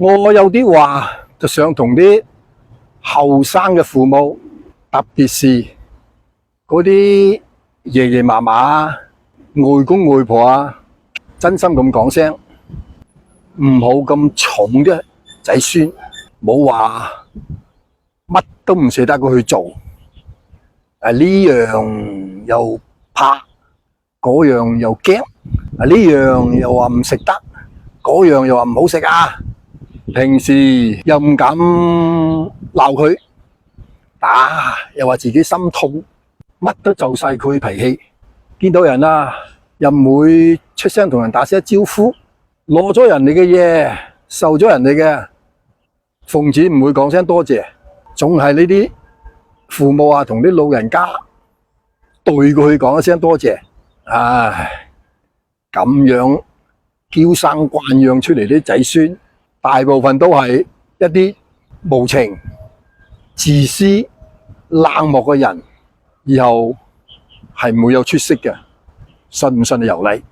我有啲話就想同啲後生嘅父母，特別是嗰啲爺爺嫲嫲啊、外公外婆啊，真心咁講聲，唔好咁重嘅仔孫，冇話乜都唔捨得佢去做。呢樣又怕，嗰樣又驚，呢樣又話唔食得，嗰樣又話唔好食啊！平時又唔敢鬧佢，打又話自己心痛，乜都就晒佢脾氣。見到人啊，又唔會出聲同人打聲招呼，攞咗人哋嘅嘢，受咗人哋嘅，奉旨唔會講聲多謝，總係呢啲父母啊同啲老人家對過去講一聲多謝。唉，咁樣嬌生慣養出嚟啲仔孫，大部分都係一啲無情、自私、冷漠嘅人，以後係唔會有出息嘅，信唔信由你。